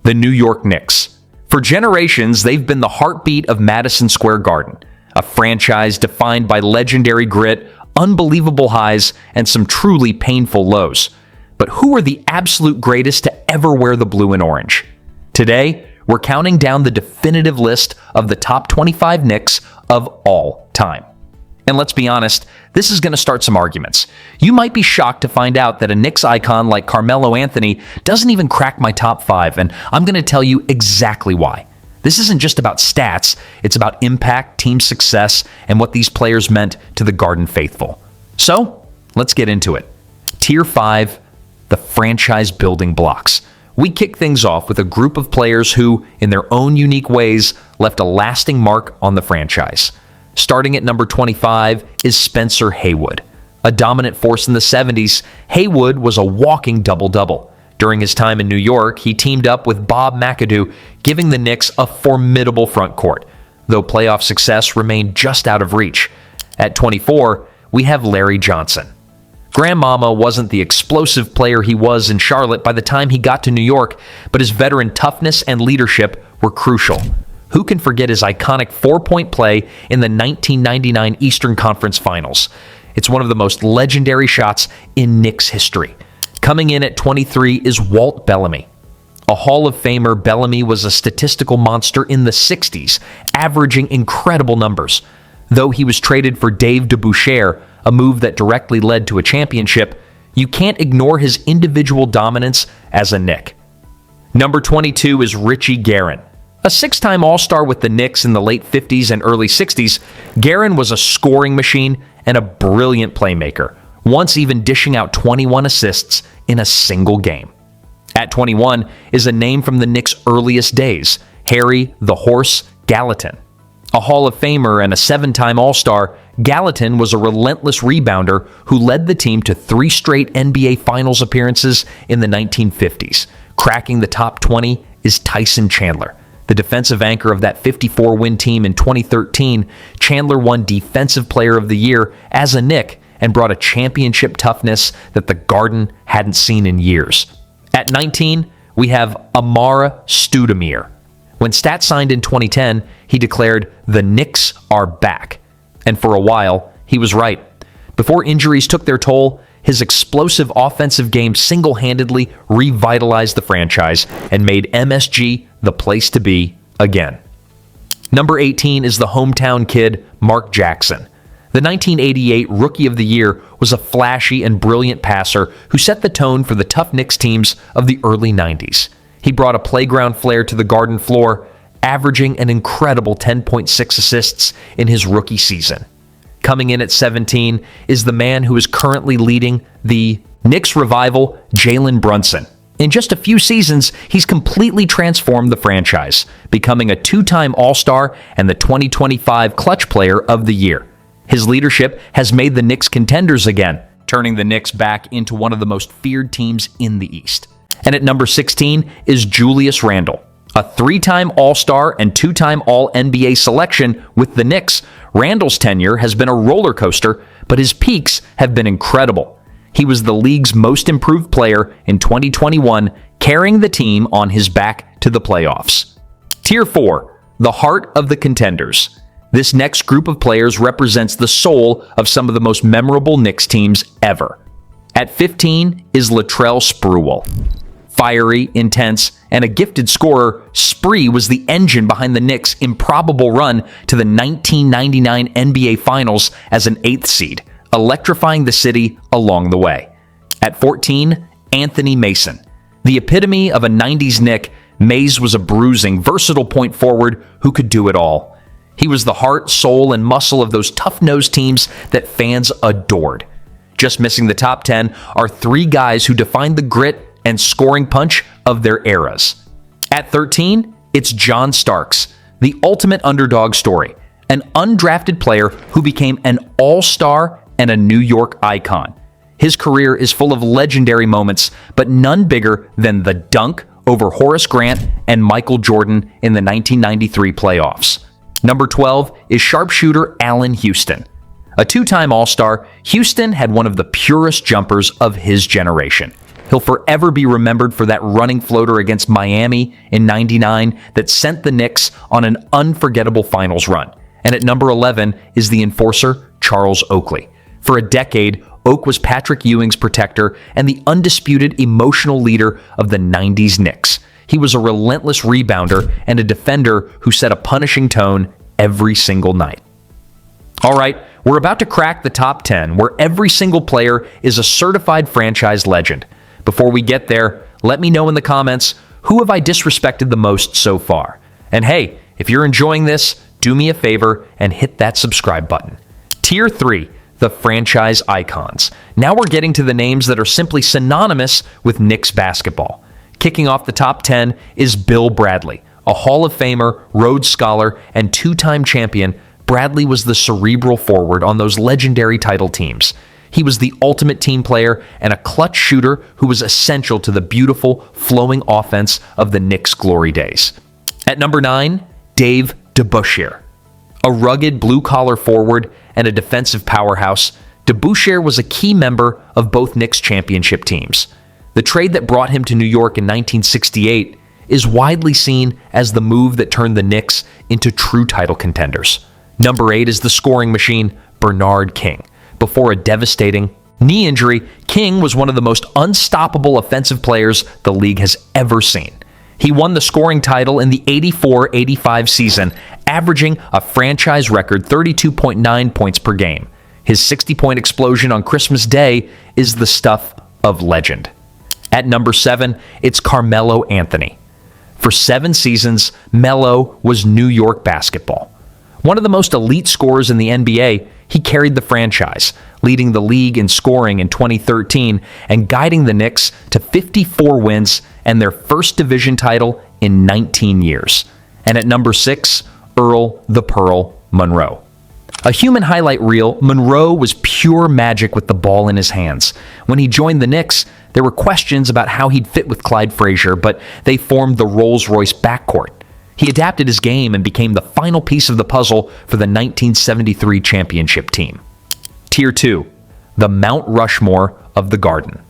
the New York Knicks. For generations, they've been the heartbeat of Madison Square Garden, a franchise defined by legendary grit, unbelievable highs, and some truly painful lows. But who are the absolute greatest to ever wear the blue and orange? Today, we're counting down the definitive list of the top 25 Knicks of all time. And let's be honest, this is going to start some arguments. You might be shocked to find out that a Knicks icon like Carmelo Anthony doesn't even crack my top 5, and I'm going to tell you exactly why. This isn't just about stats, it's about impact, team success, and what these players meant to the Garden faithful. So, let's get into it. Tier 5, the franchise building blocks. We kick things off with a group of players who, in their own unique ways, left a lasting mark on the franchise. Starting at number 25 is Spencer Haywood. A dominant force in the 70s, Haywood was a walking double-double. During his time in New York, he teamed up with Bob McAdoo, giving the Knicks a formidable front court, though playoff success remained just out of reach. At 24, we have Larry Johnson. Grandmama wasn't the explosive player he was in Charlotte by the time he got to New York, but his veteran toughness and leadership were crucial. Who can forget his iconic 4-point play in the 1999 Eastern Conference Finals? It's one of the most legendary shots in Knicks history. Coming in at 23 is Walt Bellamy. A Hall of Famer, Bellamy was a statistical monster in the 60s, averaging incredible numbers. Though he was traded for Dave DeBoucher, a move that directly led to a championship, you can't ignore his individual dominance as a Knick. Number 22 is Richie Guerin. A 6-time All-Star with the Knicks in the late 50s and early 60s, Guerin was a scoring machine and a brilliant playmaker, once even dishing out 21 assists in a single game. At 21 is a name from the Knicks' earliest days, Harry the Horse Gallatin. A Hall of Famer and a 7-time All-Star, Gallatin was a relentless rebounder who led the team to 3 straight NBA Finals appearances in the 1950s. Cracking the top 20 is Tyson Chandler. The defensive anchor of that 54-win team in 2013, Chandler won Defensive Player of the Year as a Knick and brought a championship toughness that the Garden hadn't seen in years. At 19, we have Amara Stoudemire. When Stat signed in 2010, he declared, "The Knicks are back." And for a while, he was right. Before injuries took their toll, his explosive offensive game single-handedly revitalized the franchise and made MSG the place to be again. Number 18 is the hometown kid, Mark Jackson. The 1988 Rookie of the Year was a flashy and brilliant passer who set the tone for the tough Knicks teams of the early 90s. He brought a playground flair to the Garden floor, averaging an incredible 10.6 assists in his rookie season. Coming in at 17 is the man who is currently leading the Knicks revival, Jalen Brunson. In just a few seasons, he's completely transformed the franchise, becoming a 2-time All-Star and the 2025 Clutch Player of the Year. His leadership has made the Knicks contenders again, turning the Knicks back into one of the most feared teams in the East. And at number 16 is Julius Randle. A 3-time All-Star and 2-time All-NBA selection with the Knicks, Randle's tenure has been a roller coaster, but his peaks have been incredible. He was the league's most improved player in 2021, carrying the team on his back to the playoffs. Tier 4, the heart of the contenders. This next group of players represents the soul of some of the most memorable Knicks teams ever. At 15 is Latrell Sprewell. Fiery, intense, and a gifted scorer, Spree was the engine behind the Knicks' improbable run to the 1999 NBA Finals as an 8th seed, electrifying the city along the way. At 14, Anthony Mason. The epitome of a 90s Knick, Mays was a bruising, versatile point forward who could do it all. He was the heart, soul, and muscle of those tough-nosed teams that fans adored. Just missing the top 10 are 3 guys who defined the grit and scoring punch of their eras. At 13, it's John Starks, the ultimate underdog story, an undrafted player who became an all-star and a New York icon. His career is full of legendary moments, but none bigger than the dunk over Horace Grant and Michael Jordan in the 1993 playoffs. Number 12 is sharpshooter Allen Houston. A 2-time All-Star, Houston had one of the purest jumpers of his generation. He'll forever be remembered for that running floater against Miami in '99 that sent the Knicks on an unforgettable finals run. And at number 11 is the enforcer, Charles Oakley. For a decade, Oak was Patrick Ewing's protector and the undisputed emotional leader of the '90s Knicks. He was a relentless rebounder and a defender who set a punishing tone every single night. All right, we're about to crack the top 10, where every single player is a certified franchise legend. Before we get there, let me know in the comments, who have I disrespected the most so far? And hey, if you're enjoying this, do me a favor and hit that subscribe button. Tier 3, the franchise icons. Now we're getting to the names that are simply synonymous with Knicks basketball. Kicking off the top 10 is Bill Bradley. A Hall of Famer, Rhodes Scholar, and two-time champion, Bradley was the cerebral forward on those legendary title teams. He was the ultimate team player and a clutch shooter who was essential to the beautiful, flowing offense of the Knicks' glory days. At number 9, Dave DeBusschere. A rugged blue-collar forward and a defensive powerhouse, DeBusschere was a key member of both Knicks championship teams. The trade that brought him to New York in 1968 is widely seen as the move that turned the Knicks into true title contenders. Number 8 is the scoring machine, Bernard King. Before a devastating knee injury, King was one of the most unstoppable offensive players the league has ever seen. He won the scoring title in the 84-85 season, averaging a franchise record 32.9 points per game. His 60-point explosion on Christmas Day is the stuff of legend. At number 7, it's Carmelo Anthony. For 7 seasons, Melo was New York basketball. One of the most elite scorers in the NBA, he carried the franchise, leading the league in scoring in 2013 and guiding the Knicks to 54 wins and their first division title in 19 years. And at number 6, Earl the Pearl Monroe. A human highlight reel, Monroe was pure magic with the ball in his hands. When he joined the Knicks, there were questions about how he'd fit with Clyde Frazier, but they formed the Rolls-Royce backcourt. He adapted his game and became the final piece of the puzzle for the 1973 championship team. Tier 2, the Mount Rushmore of the Garden.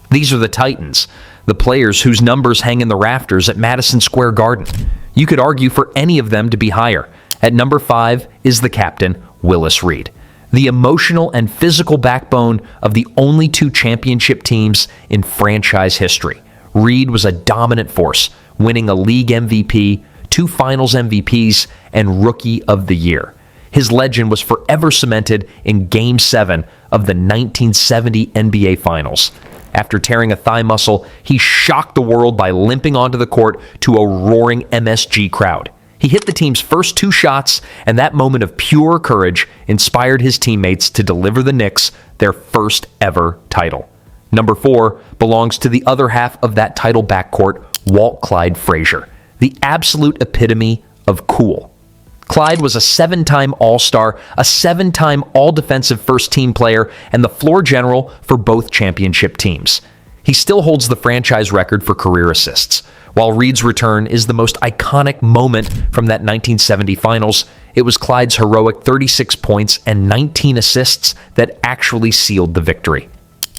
These are the Titans, the players whose numbers hang in the rafters at Madison Square Garden. You could argue for any of them to be higher. At number 5 is the captain, Willis Reed, the emotional and physical backbone of the only 2 championship teams in franchise history. Reed was a dominant force, winning a league MVP, 2 finals MVPs, and Rookie of the Year. His legend was forever cemented in Game 7 of the 1970 NBA Finals. After tearing a thigh muscle, he shocked the world by limping onto the court to a roaring MSG crowd. He hit the team's first 2 shots, and that moment of pure courage inspired his teammates to deliver the Knicks their first ever title. Number 4 belongs to the other half of that title backcourt, Walt Clyde Frazier, the absolute epitome of cool. Clyde was a 7-time All-Star, a 7-time All-Defensive First-Team player, and the floor general for both championship teams. He still holds the franchise record for career assists. While Reed's return is the most iconic moment from that 1970 finals, it was Clyde's heroic 36 points and 19 assists that actually sealed the victory.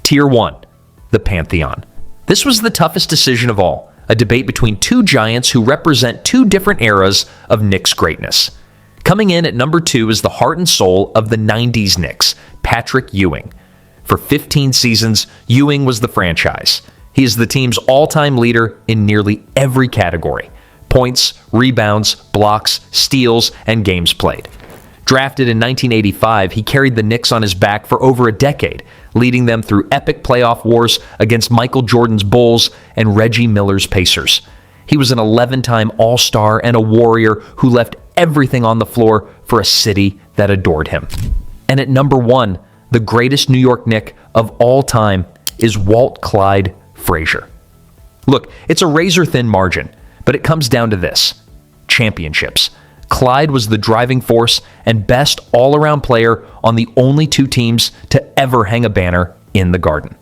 Tier 1, the Pantheon. This was the toughest decision of all, a debate between 2 giants who represent 2 different eras of Knicks greatness. Coming in at number 2 is the heart and soul of the 90s Knicks, Patrick Ewing. For 15 seasons, Ewing was the franchise. He is the team's all-time leader in nearly every category: points, rebounds, blocks, steals, and games played. Drafted in 1985, he carried the Knicks on his back for over a decade, leading them through epic playoff wars against Michael Jordan's Bulls and Reggie Miller's Pacers. He was an 11-time All-Star and a warrior who left everything on the floor for a city that adored him. And at number 1, the greatest New York Knick of all time is Walt Clyde Frazier. Look, it's a razor-thin margin, but it comes down to this: championships. Clyde was the driving force and best all-around player on the only 2 teams to ever hang a banner in the Garden.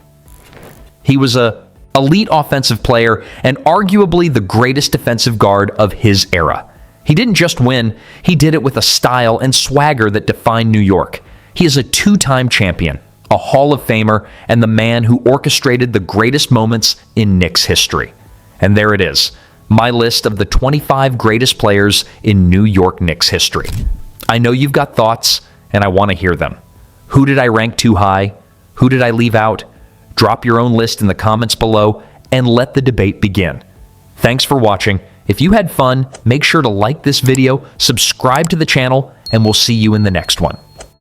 He was an elite offensive player and arguably the greatest defensive guard of his era. He didn't just win, he did it with a style and swagger that defined New York. He is a 2-time champion, a Hall of Famer, and the man who orchestrated the greatest moments in Knicks history. And there it is, my list of the 25 greatest players in New York Knicks history. I know you've got thoughts, and I want to hear them. Who did I rank too high? Who did I leave out? Drop your own list in the comments below, and let the debate begin. Thanks for watching. If you had fun, make sure to like this video, subscribe to the channel, and we'll see you in the next one.